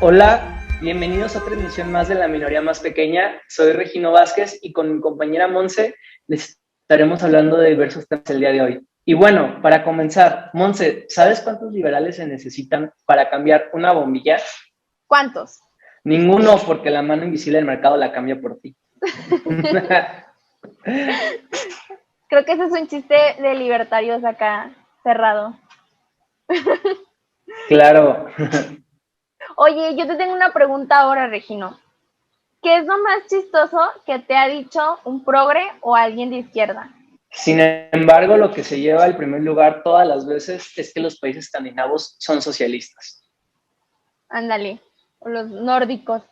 Hola, bienvenidos a otra emisión más de La Minoría Más Pequeña. Soy Regino Vázquez y con mi compañera Monse les estaremos hablando de diversos temas el día de hoy. Y bueno, para comenzar, Monse, ¿sabes cuántos liberales se necesitan para cambiar una bombilla? ¿Cuántos? Ninguno, porque la mano invisible del mercado la cambia por ti. Creo que ese es un chiste de libertarios acá, cerrado. Claro. Oye, yo te tengo una pregunta ahora, Regino. ¿Qué es lo más chistoso que te ha dicho un progre o alguien de izquierda? Sin embargo, lo que se lleva al primer lugar todas las veces es que los países escandinavos son socialistas. Ándale, o los nórdicos.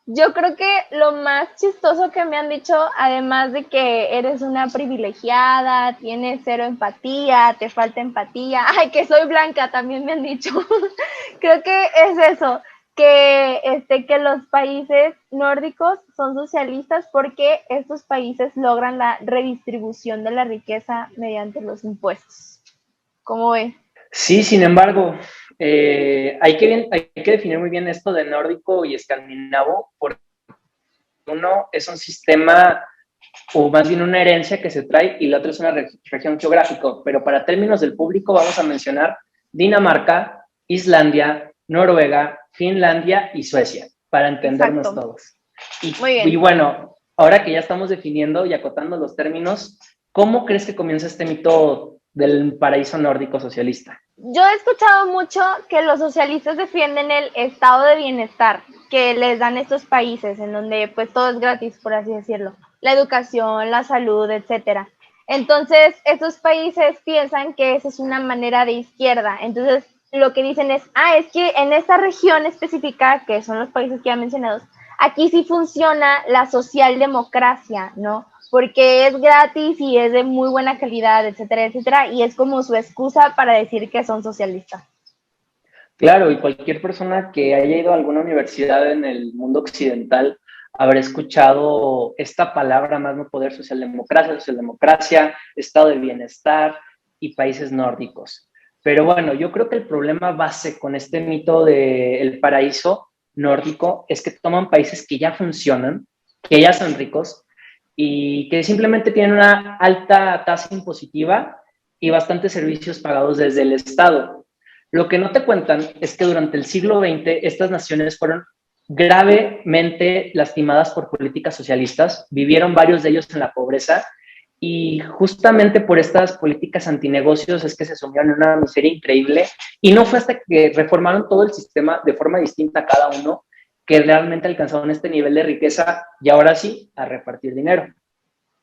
Yo creo que lo más chistoso que me han dicho, además de que eres una privilegiada, tienes cero empatía, te falta empatía, ay, que soy blanca, también me han dicho. Creo que es eso, que los países nórdicos son socialistas porque estos países logran la redistribución de la riqueza mediante los impuestos. ¿Cómo ves? Sí, sin embargo, hay que definir muy bien esto de nórdico y escandinavo, porque uno es un sistema, o más bien una herencia que se trae, y la otra es una región geográfica. Pero para términos del público vamos a mencionar Dinamarca, Islandia, Noruega, Finlandia y Suecia, para entendernos Exacto. todos. Y, Muy y bien. bueno, ahora que ya estamos definiendo y acotando los términos, ¿cómo crees que comienza este mito del paraíso nórdico socialista? Yo he escuchado mucho que los socialistas defienden el estado de bienestar que les dan estos países en donde pues todo es gratis, por así decirlo, la educación, la salud, etcétera. Entonces, estos países piensan que esa es una manera de izquierda. Entonces, lo que dicen es que en esta región específica, que son los países que ya mencionados, aquí sí funciona la socialdemocracia, ¿no? Porque es gratis y es de muy buena calidad, etcétera, etcétera, y es como su excusa para decir que son socialistas. Claro, y cualquier persona que haya ido a alguna universidad en el mundo occidental habrá escuchado esta palabra más no poder: socialdemocracia, estado de bienestar y países nórdicos. Pero bueno, yo creo que el problema base con este mito del paraíso nórdico es que toman países que ya funcionan, que ya son ricos y que simplemente tienen una alta tasa impositiva y bastantes servicios pagados desde el Estado. Lo que no te cuentan es que durante el siglo XX estas naciones fueron gravemente lastimadas por políticas socialistas, vivieron varios de ellos en la pobreza y justamente por estas políticas antinegocios es que se sumieron en una miseria increíble, y no fue hasta que reformaron todo el sistema de forma distinta a cada uno que realmente alcanzaron este nivel de riqueza y ahora sí a repartir dinero.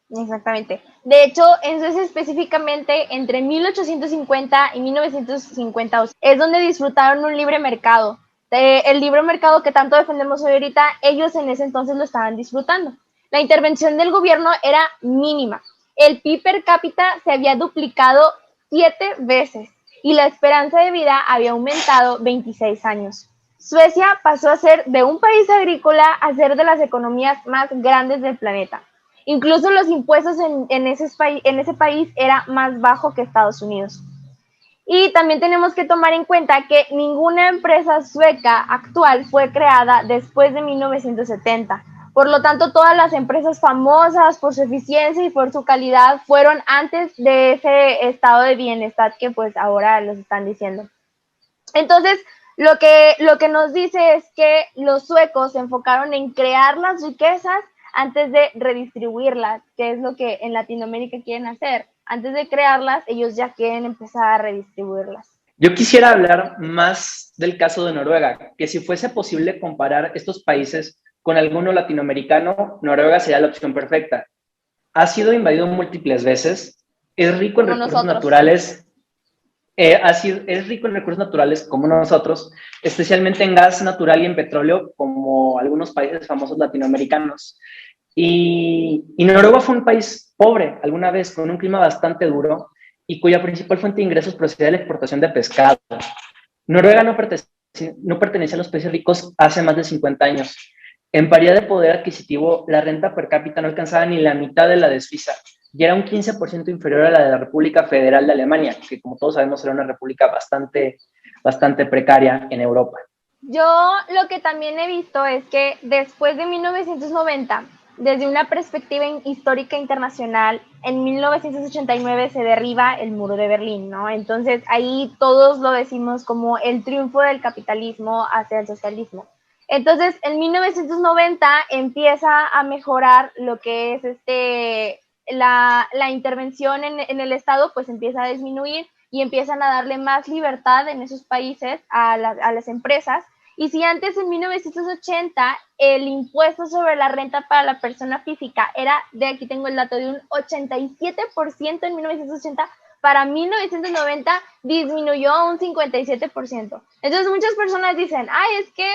Exactamente. De hecho, en Suecia específicamente, entre 1850 y 1950 es donde disfrutaron un libre mercado. El libre mercado que tanto defendemos hoy ahorita, ellos en ese entonces lo estaban disfrutando. La intervención del gobierno era mínima. El PIB per cápita se había duplicado 7 veces y la esperanza de vida había aumentado 26 años. Suecia pasó a ser de un país agrícola a ser de las economías más grandes del planeta. Incluso los impuestos en ese país era más bajo que Estados Unidos. Y también tenemos que tomar en cuenta que ninguna empresa sueca actual fue creada después de 1970. Por lo tanto, todas las empresas famosas por su eficiencia y por su calidad fueron antes de ese estado de bienestar que pues ahora los están diciendo. Entonces, lo que nos dice es que los suecos se enfocaron en crear las riquezas antes de redistribuirlas, que es lo que en Latinoamérica quieren hacer. Antes de crearlas, ellos ya quieren empezar a redistribuirlas. Yo quisiera hablar más del caso de Noruega, que si fuese posible comparar estos países con alguno latinoamericano, Noruega sería la opción perfecta. Ha sido invadido múltiples veces, es rico en Como recursos nosotros. naturales, es rico en recursos naturales como nosotros, especialmente en gas natural y en petróleo, como algunos países famosos latinoamericanos. Y Noruega fue un país pobre alguna vez, con un clima bastante duro y cuya principal fuente de ingresos procedía de la exportación de pescado. Noruega no pertenecía a los países ricos hace más de 50 años. En paridad de poder adquisitivo, la renta per cápita no alcanzaba ni la mitad de la de Suiza y era un 15% inferior a la de la República Federal de Alemania, que como todos sabemos era una república bastante precaria en Europa. Yo lo que también he visto es que después de 1990, desde una perspectiva histórica internacional, en 1989 se derriba el muro de Berlín, ¿no? Entonces ahí todos lo decimos como el triunfo del capitalismo hacia el socialismo. Entonces en 1990 empieza a mejorar lo que es la intervención en el Estado, pues empieza a disminuir y empiezan a darle más libertad en esos países a las empresas. Y si antes en 1980 el impuesto sobre la renta para la persona física era, de aquí tengo el dato, de un 87% en 1980, para 1990 disminuyó a un 57%. Entonces muchas personas dicen, ay, es que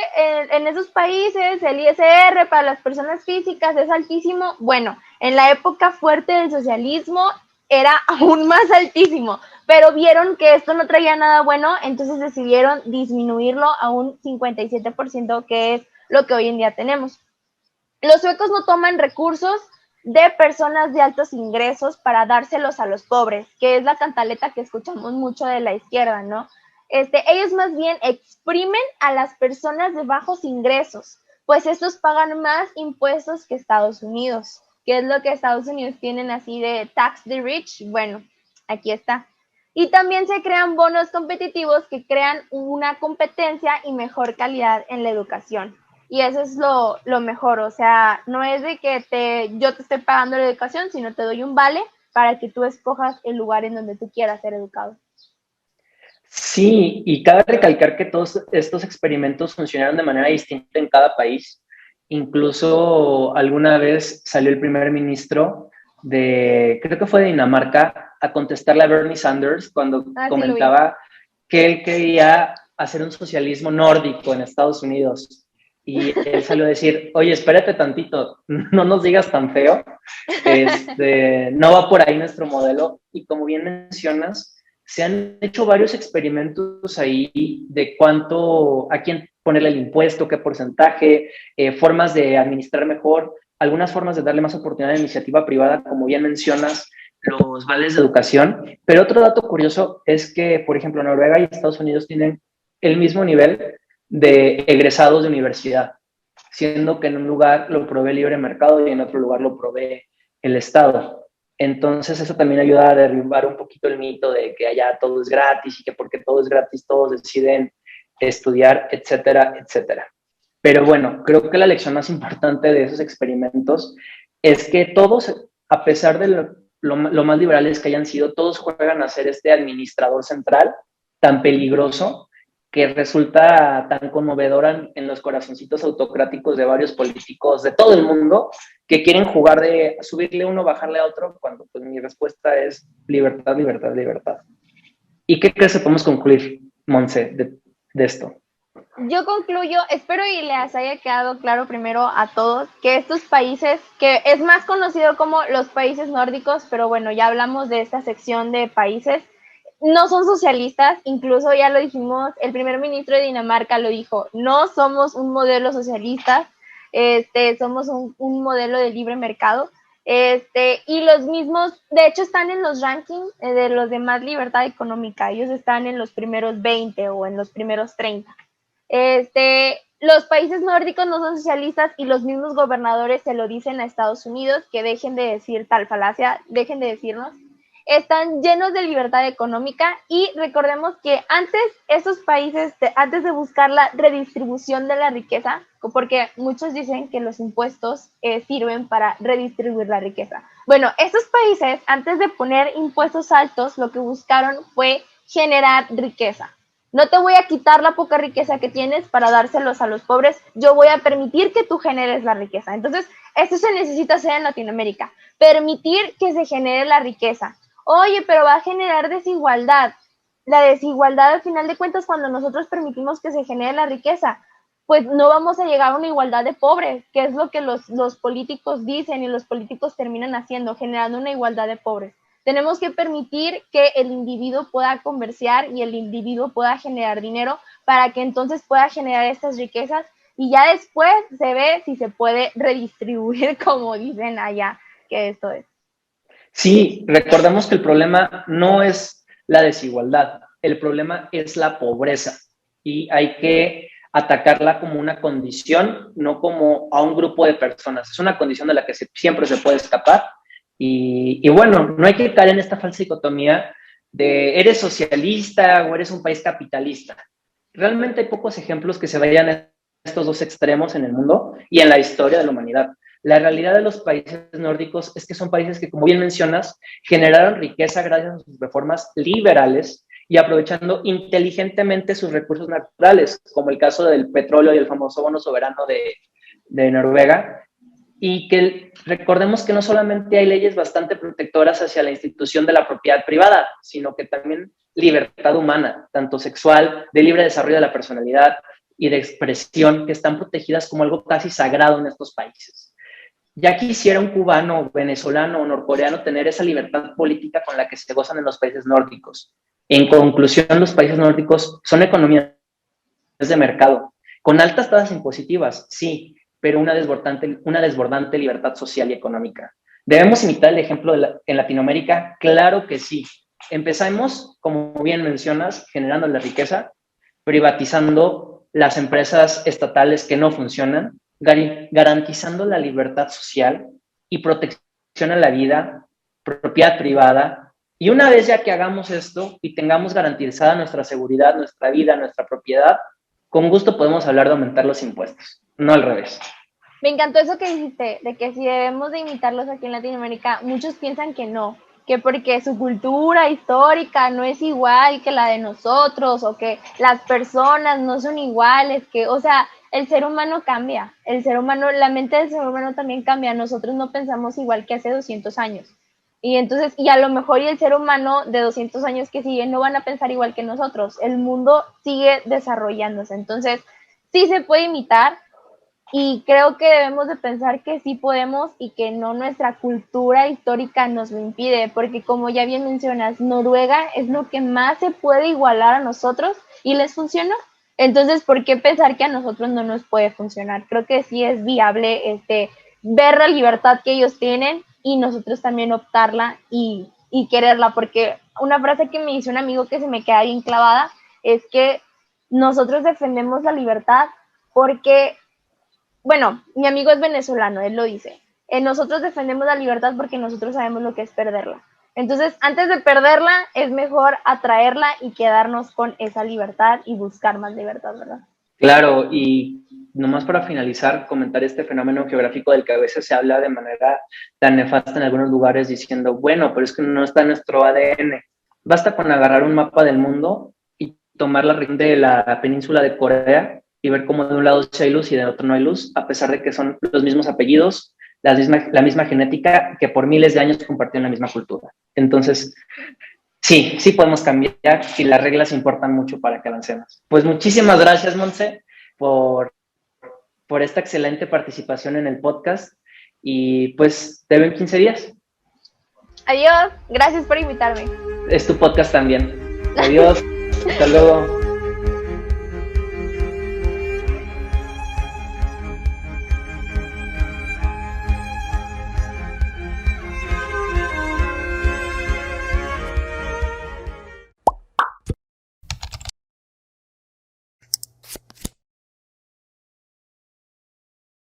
en esos países el ISR para las personas físicas es altísimo. Bueno, en la época fuerte del socialismo era aún más altísimo, pero vieron que esto no traía nada bueno, entonces decidieron disminuirlo a un 57%, que es lo que hoy en día tenemos. Los suecos no toman recursos de personas de altos ingresos para dárselos a los pobres, que es la cantaleta que escuchamos mucho de la izquierda, ¿no? Ellos más bien exprimen a las personas de bajos ingresos, pues estos pagan más impuestos que Estados Unidos. ¿Qué es lo que Estados Unidos tienen así de tax the rich? Bueno, aquí está. Y también se crean bonos competitivos que crean una competencia y mejor calidad en la educación. Y eso es lo mejor, o sea, no es de que yo te esté pagando la educación, sino te doy un vale para que tú escojas el lugar en donde tú quieras ser educado. Sí, y cabe recalcar que todos estos experimentos funcionaron de manera distinta en cada país. Incluso alguna vez salió el primer ministro creo que fue de Dinamarca, a contestarle a Bernie Sanders cuando Sí lo vi. comentaba que él quería hacer un socialismo nórdico en Estados Unidos. Y él salió a decir, oye, espérate tantito, no nos digas tan feo, no va por ahí nuestro modelo. Y como bien mencionas, se han hecho varios experimentos ahí de a quién ponerle el impuesto, qué porcentaje, formas de administrar mejor, algunas formas de darle más oportunidad a la iniciativa privada, como bien mencionas, los vales de educación. Pero otro dato curioso es que, por ejemplo, Noruega y Estados Unidos tienen el mismo nivel de egresados de universidad, siendo que en un lugar lo provee el libre mercado y en otro lugar lo provee el Estado. Entonces eso también ayuda a derribar un poquito el mito de que allá todo es gratis y que porque todo es gratis todos deciden estudiar, etcétera, etcétera. Pero bueno, creo que la lección más importante de esos experimentos es que todos, a pesar de lo más liberales que hayan sido, todos juegan a ser este administrador central tan peligroso que resulta tan conmovedora en los corazoncitos autocráticos de varios políticos de todo el mundo que quieren jugar de subirle uno, bajarle a otro, cuando pues mi respuesta es libertad, libertad, libertad. ¿Y qué crees que podemos concluir, Monse, de esto? Yo concluyo, espero y les haya quedado claro primero a todos que estos países, que es más conocido como los países nórdicos, pero bueno, ya hablamos de esta sección de países, no son socialistas, incluso ya lo dijimos, el primer ministro de Dinamarca lo dijo, no somos un modelo socialista, somos un modelo de libre mercado. Y los mismos, de hecho, están en los rankings de los de más libertad económica. Ellos están en los primeros 20 o en los primeros 30. Los países nórdicos no son socialistas y los mismos gobernadores se lo dicen a Estados Unidos, que dejen de decir tal falacia, dejen de decirnos. Están llenos de libertad económica y recordemos que antes esos países, antes de buscar la redistribución de la riqueza, porque muchos dicen que los impuestos sirven para redistribuir la riqueza. Bueno, esos países, antes de poner impuestos altos, lo que buscaron fue generar riqueza. No te voy a quitar la poca riqueza que tienes para dárselos a los pobres, yo voy a permitir que tú generes la riqueza. Entonces, esto se necesita hacer en Latinoamérica, permitir que se genere la riqueza. Oye, pero va a generar desigualdad. La desigualdad, al final de cuentas, cuando nosotros permitimos que se genere la riqueza, pues no vamos a llegar a una igualdad de pobres, que es lo que los políticos dicen y los políticos terminan haciendo, generando una igualdad de pobres. Tenemos que permitir que el individuo pueda comerciar y el individuo pueda generar dinero para que entonces pueda generar estas riquezas y ya después se ve si se puede redistribuir, como dicen allá, que esto es. Sí, recordemos que el problema no es la desigualdad, el problema es la pobreza y hay que atacarla como una condición, no como a un grupo de personas. Es una condición de la que siempre se puede escapar. Y bueno, no hay que caer en esta falsa dicotomía de eres socialista o eres un país capitalista. Realmente hay pocos ejemplos que se vayan a estos dos extremos en el mundo y en la historia de la humanidad. La realidad de los países nórdicos es que son países que, como bien mencionas, generaron riqueza gracias a sus reformas liberales y aprovechando inteligentemente sus recursos naturales, como el caso del petróleo y el famoso bono soberano de Noruega, y que recordemos que no solamente hay leyes bastante protectoras hacia la institución de la propiedad privada, sino que también libertad humana, tanto sexual, de libre desarrollo de la personalidad y de expresión, que están protegidas como algo casi sagrado en estos países. Ya quisiera un cubano, venezolano o norcoreano tener esa libertad política con la que se gozan en los países nórdicos. En conclusión, los países nórdicos son economías de mercado, con altas tasas impositivas, sí, pero una desbordante libertad social y económica. ¿Debemos imitar el ejemplo en Latinoamérica? Claro que sí. Empezamos, como bien mencionas, generando la riqueza, privatizando las empresas estatales que no funcionan, garantizando la libertad social y protección a la vida, propiedad privada. Y una vez ya que hagamos esto y tengamos garantizada nuestra seguridad, nuestra vida, nuestra propiedad, con gusto podemos hablar de aumentar los impuestos, no al revés. Me encantó eso que dijiste, de que si debemos de imitarlos aquí en Latinoamérica, muchos piensan que no, que porque su cultura histórica no es igual que la de nosotros, o que las personas no son iguales, que, o sea, el ser humano cambia, el ser humano, la mente del ser humano también cambia, nosotros no pensamos igual que hace 200 años. Y entonces, y a lo mejor y el ser humano de 200 años que sigue no van a pensar igual que nosotros, el mundo sigue desarrollándose, entonces sí se puede imitar, y creo que debemos de pensar que sí podemos y que no nuestra cultura histórica nos lo impide, porque como ya bien mencionas, Noruega es lo que más se puede igualar a nosotros y les funcionó. Entonces, ¿por qué pensar que a nosotros no nos puede funcionar? Creo que sí es viable ver la libertad que ellos tienen y nosotros también optarla y quererla, porque una frase que me dice un amigo que se me queda bien clavada es que nosotros defendemos la libertad porque, bueno, mi amigo es venezolano, él lo dice. Nosotros defendemos la libertad porque nosotros sabemos lo que es perderla. Entonces, antes de perderla, es mejor atraerla y quedarnos con esa libertad y buscar más libertad, ¿verdad? Claro, y nomás para finalizar, comentar este fenómeno geográfico del que a veces se habla de manera tan nefasta en algunos lugares diciendo, bueno, pero es que no está en nuestro ADN. Basta con agarrar un mapa del mundo y tomar la región de la península de Corea y ver cómo de un lado sí hay luz y de otro no hay luz, a pesar de que son los mismos apellidos, la misma genética, que por miles de años compartieron la misma cultura. Entonces, sí podemos cambiar y las reglas importan mucho para que avancemos. Pues muchísimas gracias, Montse, por esta excelente participación en el podcast y pues te veo en 15 días. Adiós, gracias por invitarme. Es tu podcast también. Adiós, hasta luego.